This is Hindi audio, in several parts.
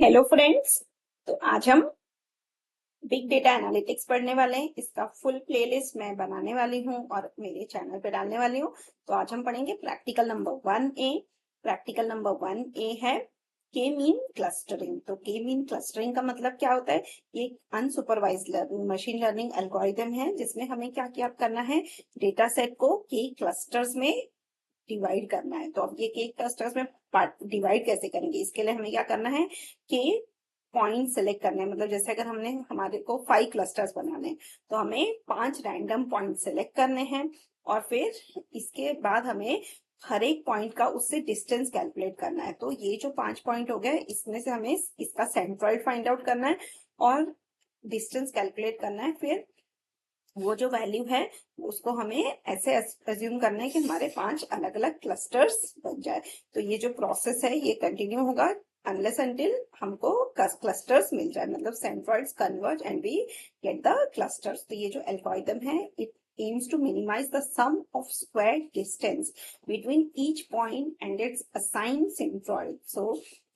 Hello friends. तो आज हम बिग डेटा एनालिटिक्स पढ़ने वाले हैं। इसका फुल प्लेलिस्ट मैं बनाने वाली हूँ और मेरे चैनल पे डालने वाली हूँ। तो आज हम पढ़ेंगे practical number 1A। Practical number 1A है के मीन क्लस्टरिंग। तो के मीन क्लस्टरिंग का मतलब क्या होता है? ये unsupervised learning machine learning algorithm है जिसमें हमें क्या क्या करना है, डेटा सेट को के क्लस्टर्स में डिवाइड करना है। तो अब ये के क्लस्टर्स में डिवाइड कैसे करेंगे, इसके लिए हमें क्या करना है, के पॉइंट सेलेक्ट करने हैं। मतलब जैसे अगर हमने हमारे को 5 क्लस्टर्स बनाने हैं तो हमें 5 रैंडम पॉइंट सेलेक्ट करने हैं और फिर इसके बाद हमें हर एक पॉइंट का उससे डिस्टेंस कैलकुलेट करना है। तो ये जो 5 पॉइंट हो गए इसमें से हमें इसका सेंट्रॉइड फाइंड आउट करना है और डिस्टेंस कैलकुलेट करना है। फिर वो जो वैल्यू है उसको हमें ऐसे अज्यूम करना है कि हमारे 5 अलग अलग क्लस्टर्स बन जाए। तो ये जो प्रोसेस है ये कंटिन्यू होगा अनलेस अंटिल हमको क्लस्टर्स मिल जाए, मतलब centroids converge and we get the clusters. तो ये जो एल्गोरिथम है it aims to minimize the sum of square distance between each point and its assigned centroid. So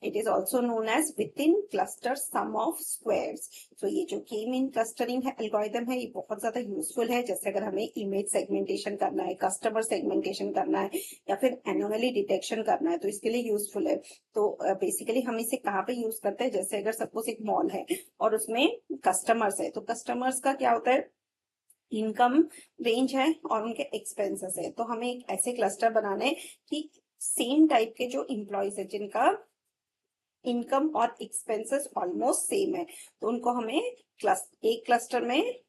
it is also known as within cluster sum of squares. So ये जो के मीन क्लस्टरिंग है एल्गोरिथम है ये बहुत ज्यादा यूजफुल है। जैसे अगर हमें इमेज सेगमेंटेशन करना है, कस्टमर सेगमेंटेशन करना है या फिर एनोमली डिटेक्शन करना है तो इसके लिए यूजफुल है। तो बेसिकली हम इसे कहाँ पे यूज करते हैं, जैसे अगर सपोज एक मॉल है और उसमें कस्टमर्स है तो कस्टमर्स का क्या होता है, इनकम रेंज है और उनके एक्सपेंसेस है। तो हमें एक ऐसे क्लस्टर बनाने कि सेम टाइप के जो इम्प्लॉयज है जिनका इनकम और एक्सपेंसेस ऑलमोस्ट सेम है तो उनको हमें एक क्लस्टर में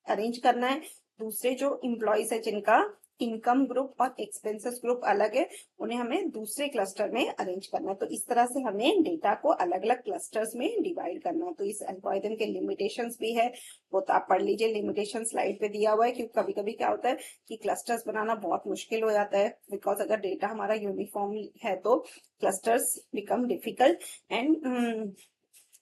अरेंज करना है। दूसरे जो इम्प्लॉयज है जिनका इनकम ग्रुप और एक्सपेंसेस ग्रुप अलग है उन्हें हमें दूसरे क्लस्टर में अरेंज करना है। तो इस तरह से हमें डेटा को अलग अलग क्लस्टर्स में डिवाइड करना है। तो इस एल्गोरिथम के लिमिटेशंस भी है, वो तो आप पढ़ लीजिए, लिमिटेशन स्लाइड पे दिया हुआ है। क्योंकि कभी कभी क्या होता है कि क्लस्टर्स बनाना बहुत मुश्किल हो जाता है बिकॉज अगर डेटा हमारा यूनिफॉर्म है तो clusters become difficult and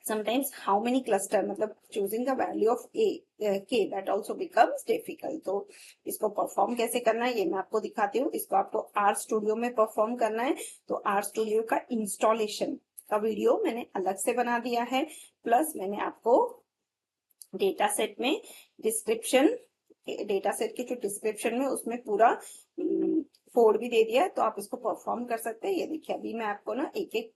sometimes how many cluster मतलब choosing the value of a k that also becomes difficult। तो इसको परफॉर्म कैसे करना है ये मैं आपको दिखाती हूँ। इसको आपको आर स्टूडियो में परफॉर्म करना है। तो आर स्टूडियो का इंस्टॉलेशन का वीडियो मैंने अलग से बना दिया है, प्लस मैंने आपको डेटा सेट में डिस्क्रिप्शन, डेटा सेट के जो डिस्क्रिप्शन में उसमें पूरा कोड भी दे दिया है तो आप इसको परफॉर्म कर सकते हैं। ये देखिए अभी मैं आपको ना एक एक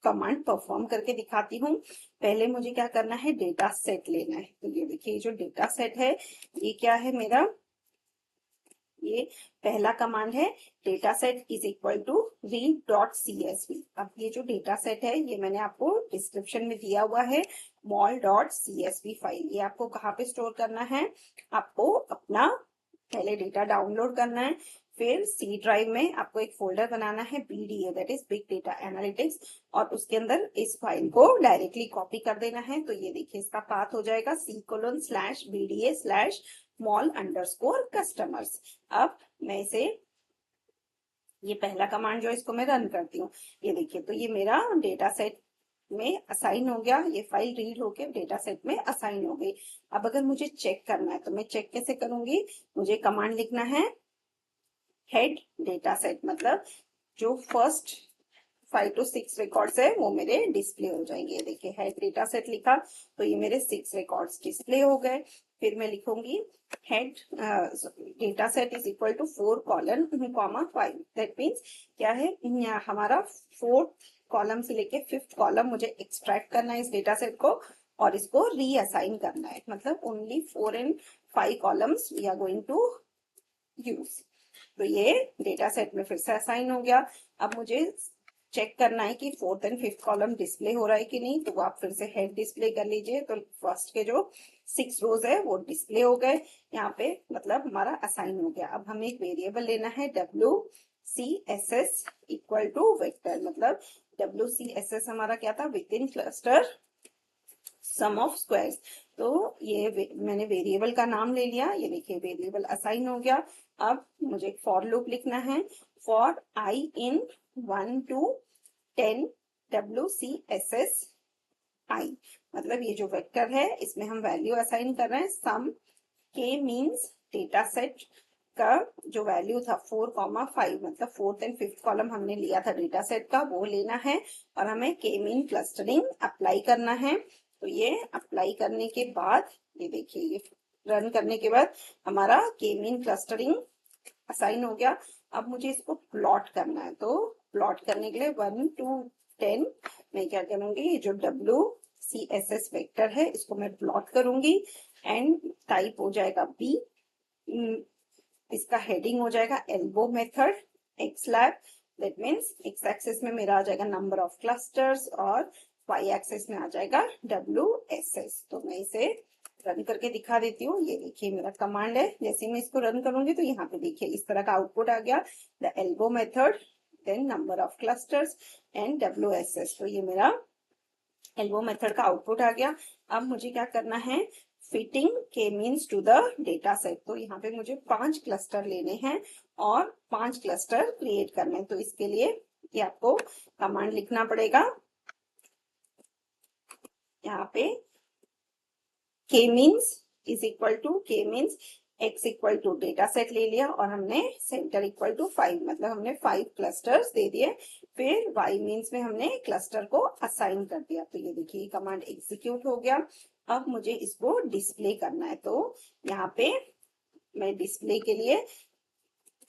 कमांड परफॉर्म करके दिखाती हूँ। पहले मुझे क्या करना है, डेटा सेट लेना है। तो ये देखिए जो डेटा सेट है ये क्या है मेरा, ये पहला कमांड है data set is equal to read dot CSV. अब ये जो डेटा सेट है ये मैंने आपको डिस्क्रिप्शन में दिया हुआ है, मॉल डॉट सीएसवी फाइल। ये आपको कहाँ पे स्टोर करना है, आपको अपना पहले डेटा डाउनलोड करना है, फिर सी ड्राइव में आपको एक फोल्डर बनाना है BDA that is big data analytics और उसके अंदर इस फाइल को डायरेक्टली कॉपी कर देना है। तो ये देखिए इसका पाथ हो जाएगा c:/bda/mall_customers। अब मैं इसे, ये पहला कमांड जो इसको मैं रन करती हूँ, ये देखिए तो ये मेरा डेटा सेट में असाइन हो गया, ये फाइल रीड होके डेटा सेट में असाइन हो गई। अब अगर मुझे चेक करना है तो मैं चेक कैसे करूंगी, मुझे कमांड लिखना है हेड डेटा सेट, मतलब जो फर्स्ट 5 to 6 रिकॉर्ड्स है वो मेरे डिस्प्ले हो जाएंगे। देखिए हेड डेटा सेट लिखा तो ये मेरे 6 रिकॉर्ड्स डिस्प्ले हो गए। फिर मैं लिखूंगी head data set is equal to 4:5। That means क्या है, हमारा 4th कॉलम से लेके 5th कॉलम मुझे एक्सट्रैक्ट करना है इस डेटा सेट को और इसको रीअसाइन करना है। मतलब only 4 and 5 columns we are going to use. तो ये डेटा सेट में फिर से असाइन हो गया। अब मुझे चेक करना है कि 4th and 5th column display हो रहा है कि नहीं, तो आप फिर से हेड डिस्प्ले कर लीजिए। तो फर्स्ट के जो 6 रोज है वो डिस्प्ले हो गए यहाँ पे, मतलब हमारा असाइन हो गया। अब हमें एक वेरिएबल लेना है WCSS इक्वल टू वेक्टर। मतलब WCSS हमारा क्या था, within cluster sum of squares. तो ये मैंने वेरिएबल का नाम ले लिया, ये देखिए वेरिएबल असाइन हो गया। अब मुझे फॉर लूप लिखना है, for I in 1 to 10 WCSS आई। मतलब ये जो वेक्टर है इसमें हम वैल्यू असाइन कर रहे हैं। सम के मीन्स डेटा सेट का जो वैल्यू था 4,5 मतलब 4th एंड 5th कॉलम हमने लिया था डेटा सेट का, वो लेना है और हमें के मीन क्लस्टरिंग अप्लाई करना है। तो ये अप्लाई करने के बाद ये देखिए, ये रन करने के बाद हमारा के मीन क्लस्टरिंग असाइन हो गया। अब मुझे इसको प्लॉट करना है, तो प्लॉट करने के लिए 1 to 10 मैं क्या करूंगी, ये जो WCSS वेक्टर है इसको मैं प्लॉट करूंगी एंड टाइप हो जाएगा बी, इसका हेडिंग हो जाएगा elbow method x lab. That means x axis में मेरा आ जाएगा नंबर ऑफ क्लस्टर्स और वाई एक्सिस में आ जाएगा WSS। तो मैं इसे रन करके दिखा देती हूँ। ये देखिए मेरा कमांड है, जैसे मैं इसको रन करूंगी तो यहाँ पे देखिए इस तरह का आउटपुट आ गया, the elbow method then number of clusters and WSS। तो ये मेरा एल्बो मेथड का आउटपुट आ गया। अब मुझे क्या करना है, fitting K means to the data set. तो यहाँ पे मुझे 5 क्लस्टर लेने हैं और 5 क्लस्टर क्रिएट करने हैं। तो इसके लिए ये आपको कमांड लिखना पड़ेगा। यहाँ पे K means is equal to, K means X equal to data set ले लिया और हमने सेंटर इक्वल टू 5 मतलब हमने 5 क्लस्टर्स दे दिए। फिर वाई मीन्स में हमने क्लस्टर को असाइन कर दिया। तो ये देखिए कमांड एग्जीक्यूट हो गया। अब मुझे इसको डिस्प्ले करना है, तो यहाँ पे मैं डिस्प्ले के लिए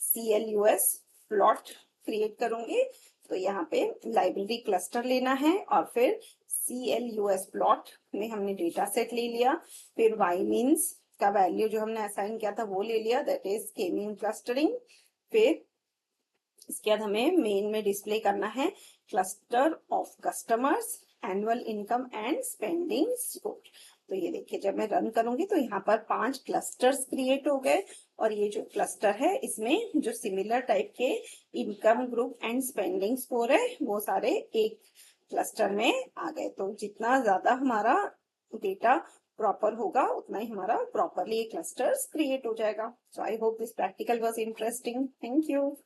CLUS प्लॉट क्रिएट करूंगी। तो यहाँ पे लाइब्रेरी क्लस्टर लेना है और फिर CLUS प्लॉट में हमने डेटा सेट ले लिया। फिर वाई मीन्स का वैल्यू जो हमने असाइन किया था वो ले लिया, दैट इज के मीन क्लस्टरिंग। फिर इसके बाद हमें मेन में डिस्प्ले करना है cluster of customers, annual income and spending score. तो ये देखिए जब मैं रन करूंगी तो यहाँ पर 5 क्लस्टर्स क्रिएट हो गए और ये जो क्लस्टर है इसमें जो सिमिलर टाइप के income group and spending score है वो सारे एक क्लस्टर में आ गए। तो जितना ज्यादा हमारा डेटा प्रॉपर होगा उतना ही हमारा प्रॉपरली क्लस्टर्स क्रिएट हो जाएगा। So I hope this practical was interesting. Thank you.